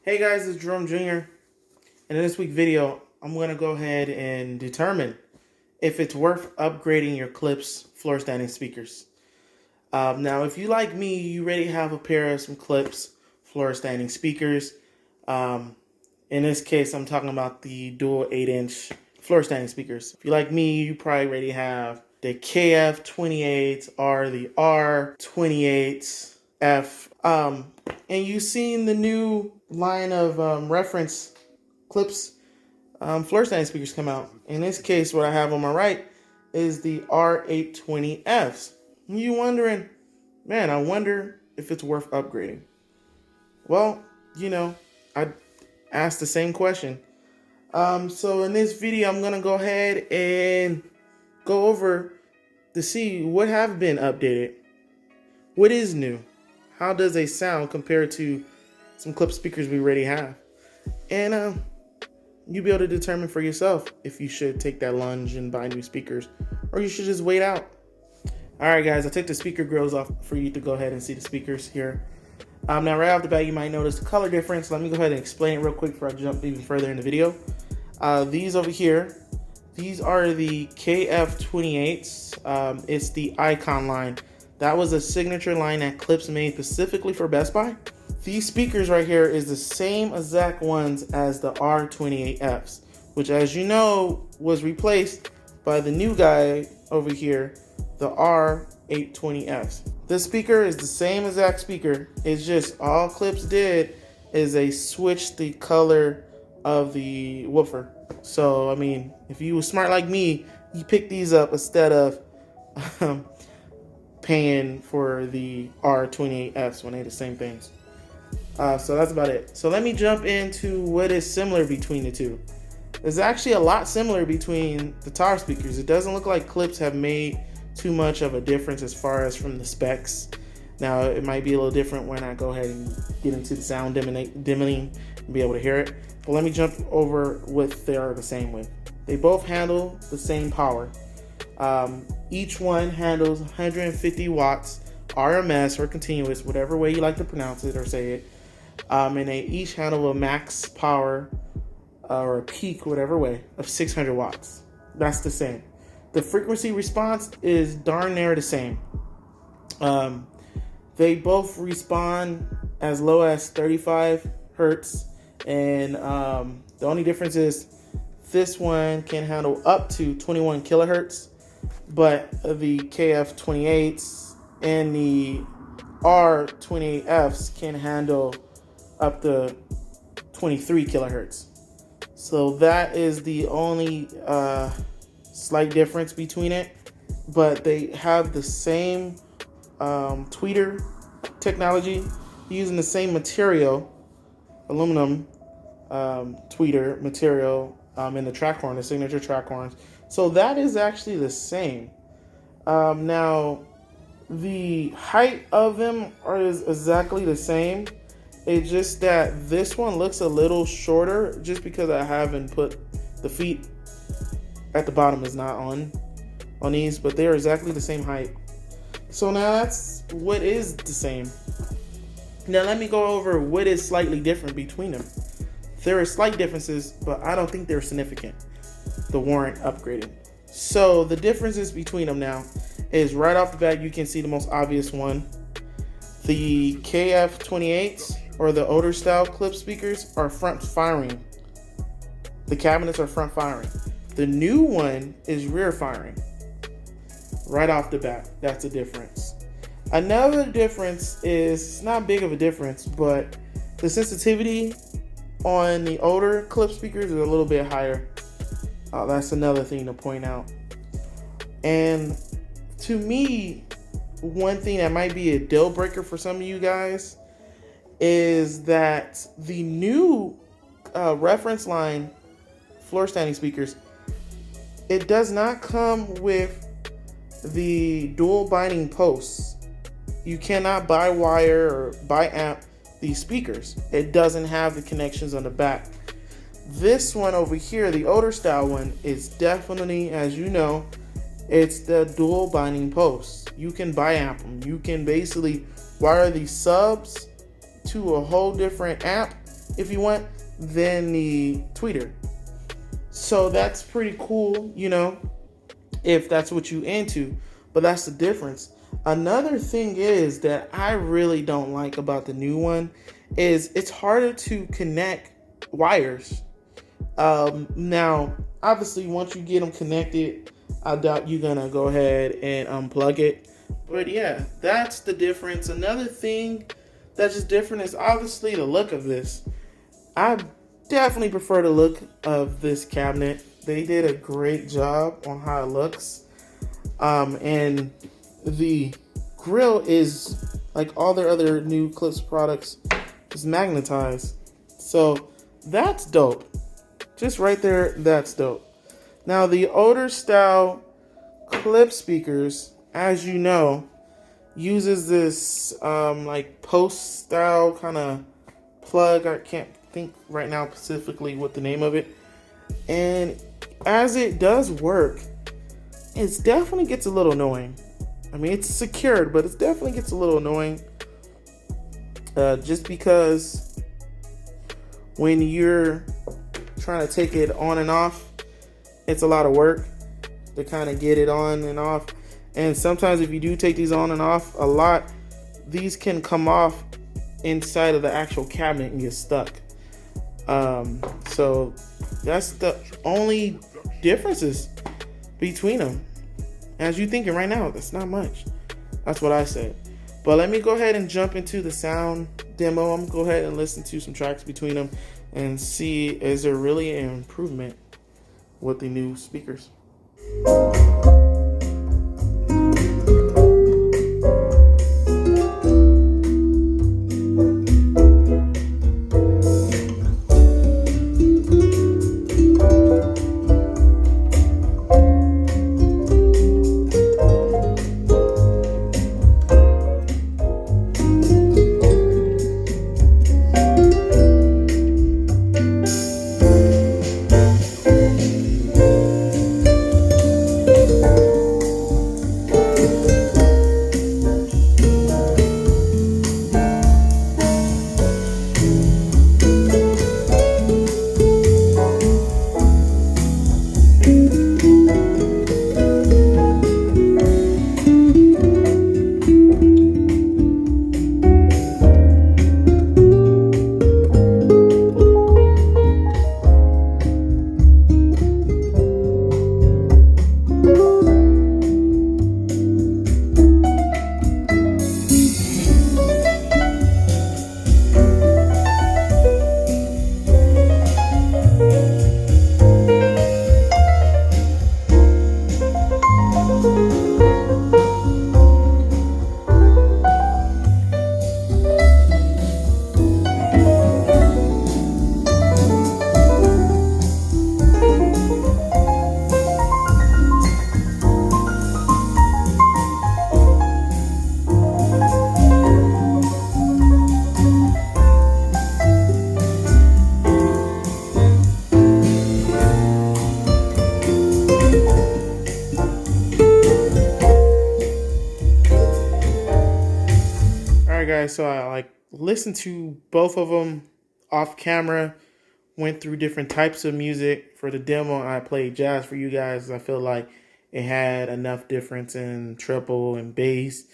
Hey guys, it's Jerome Jr. And in this week's video, I'm going to go ahead and determine if it's worth upgrading your Klipsch floor-standing speakers. Now, if you like me, you already have a pair of some Klipsch floor-standing speakers. In this case, I'm talking about the dual 8-inch floor-standing speakers. If you like me, you probably already have the KF28 or the R-820F. And you've seen the new line of Reference Klipsch floor-standing speakers come out. In this case, what I have on my right is the R-820Fs. You wondering, man, I wonder if it's worth upgrading. Well, you know, I asked the same question. So in this video, I'm going to go ahead and go over to see what have been updated. What is new? How does they sound compared to some Klipsch speakers we already have? And you'll be able to determine for yourself if you should take that lunge and buy new speakers, or you should just wait out. All right, guys, I took the speaker grills off for you to go ahead and see the speakers here. Now, right off the bat, you might notice the color difference. Let me go ahead and explain it real quick before I jump even further in the video. These over here, these are the KF28s. It's the Icon line. That was a signature line that Klipsch made specifically for Best Buy. These speakers right here is the same exact ones as the R-28Fs, which, as you know, was replaced by the new guy over here, the R-820Fs. This speaker is the same exact speaker. It's just all Klipsch did is they switched the color of the woofer. So, I mean, if you were smart like me, you pick these up instead of paying for the R-28Fs when they're the same things. So that's about it. So let me jump into what is similar between the two. There's actually a lot similar between the tower speakers. It doesn't look like Klipsch have made too much of a difference as far as from the specs. Now, it might be a little different when I go ahead and get into the sound dimming and be able to hear it. But let me jump over what they are the same with. They both handle the same power. Each one handles 150 watts RMS or continuous, whatever way you like to pronounce it or say it. And they each handle a max power or a peak, whatever way, of 600 watts. That's the same. The frequency response is darn near the same. They both respond as low as 35 hertz, and the only difference is this one can handle up to 21 kilohertz, but the KF28s and the R-28Fs can handle up to 23 kilohertz. So that is the only slight difference between it, but they have the same tweeter technology, using the same material, aluminum tweeter material in the track horn, the signature track horns. So that is actually the same. Now, the height of them is exactly the same. It's just that this one looks a little shorter just because I haven't put the feet at the bottom is not on these, but they're exactly the same height. So now that's what is the same. Now let me go over what is slightly different between them. There are slight differences, but I don't think they're significant to warrant upgrading. So the differences between them now is right off the bat, you can see the most obvious one. The KF28s or the older style Klipsch speakers are front firing. The cabinets are front firing. The new one is rear firing. Right off the bat, that's the difference. Another difference is, it's not big of a difference, but the sensitivity on the older Klipsch speakers is a little bit higher. That's another thing to point out. And to me, one thing that might be a deal breaker for some of you guys is that the new reference line floor standing speakers, it does not come with the dual binding posts. You cannot buy wire or buy amp these speakers. It doesn't have the connections on the back. This one over here, the older style one, is definitely, as you know, it's the dual binding posts. You can buy amp them. You can basically wire these subs to a whole different amp if you want, than the tweeter. So that's pretty cool, you know, if that's what you into. But that's the difference. Another thing is that I really don't like about the new one is it's harder to connect wires. Now, obviously, once you get them connected, I doubt you're gonna go ahead and unplug it. But yeah, that's the difference. Another thing that's just different is obviously the look of this. I definitely prefer the look of this cabinet. They did a great job on how it looks. And the grill is, like all their other new Klipsch products, is magnetized. So that's dope. Just right there, that's dope. Now the older style Klipsch speakers, as you know, uses this like post style kind of plug. I can't think right now specifically what the name of it. And as it does work, it definitely gets a little annoying. I mean, it's secured, but it definitely gets a little annoying. Just because when you're trying to take it on and off, it's a lot of work to kind of get it on and off. And sometimes if you do take these on and off a lot, these can come off inside of the actual cabinet and get stuck. So that's the only differences between them. As you thinking right now, that's not much. That's what I said. But let me go ahead and jump into the sound demo. I'm gonna go ahead and listen to some tracks between them and see, is there really an improvement with the new speakers? Guys, so I listened to both of them off camera, went through different types of music for the demo. I played jazz for you guys. I feel like it had enough difference in treble and bass,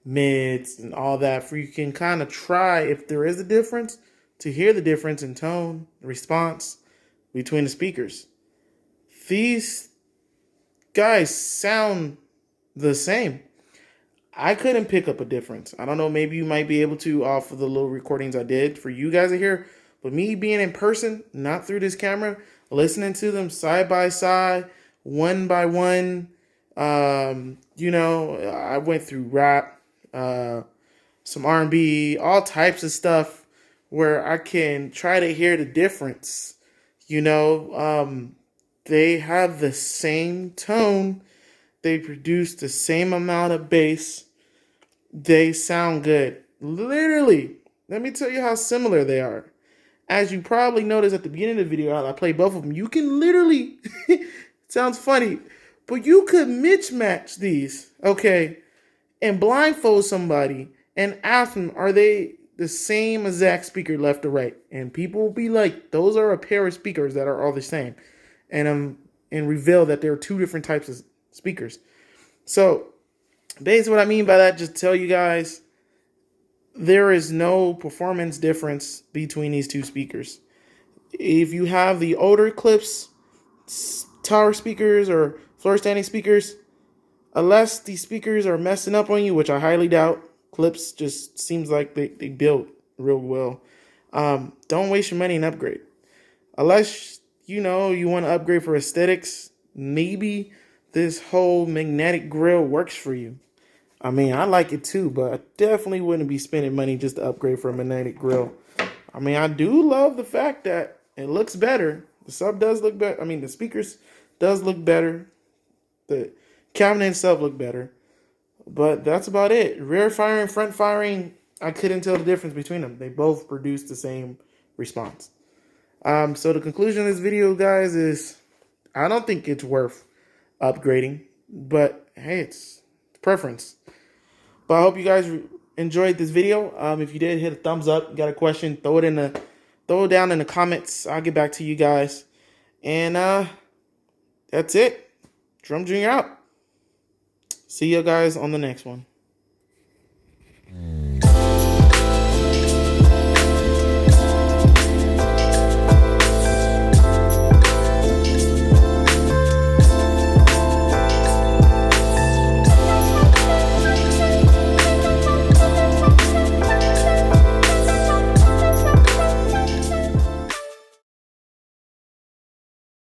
mids, and all that for you can kind of try if there is a difference to hear the difference in tone, response between the speakers. These guys sound the same. I couldn't pick up a difference. I don't know, maybe you might be able to off of the little recordings I did for you guys to hear. But me being in person, not through this camera, listening to them side by side, one by one, you know, I went through rap, some R&B, all types of stuff where I can try to hear the difference. You know, they have the same tone. They produce the same amount of bass. They sound good. Literally, let me tell you how similar they are. As you probably noticed at the beginning of the video, I played both of them. You can literally, it sounds funny, but you could mismatch these, okay, and blindfold somebody and ask them, are they the same exact speaker left to right, and people will be like, those are a pair of speakers that are all the same, and reveal that there are two different types of speakers. So basically what I mean by that, just tell you guys, there is no performance difference between these two speakers. If you have the older Klipsch tower speakers or floor standing speakers, unless these speakers are messing up on you, which I highly doubt, Klipsch just seems like they built real well. Don't waste your money and upgrade. Unless, you know, you want to upgrade for aesthetics, maybe this whole magnetic grill works for you. I mean, I like it too, but I definitely wouldn't be spending money just to upgrade for a magnetic grill. I mean, I do love the fact that it looks better. The sub does look better. I mean, the speakers does look better. The cabinet itself look better. But that's about it. Rear firing, front firing, I couldn't tell the difference between them. They both produce the same response. So the conclusion of this video, guys, is I don't think it's worth upgrading. But hey, it's preference. But I hope you guys enjoyed this video. If you did, hit a thumbs up. You got a question, throw it down in the comments. I'll get back to you guys. And that's it. Drum Junior out. See you guys on the next one.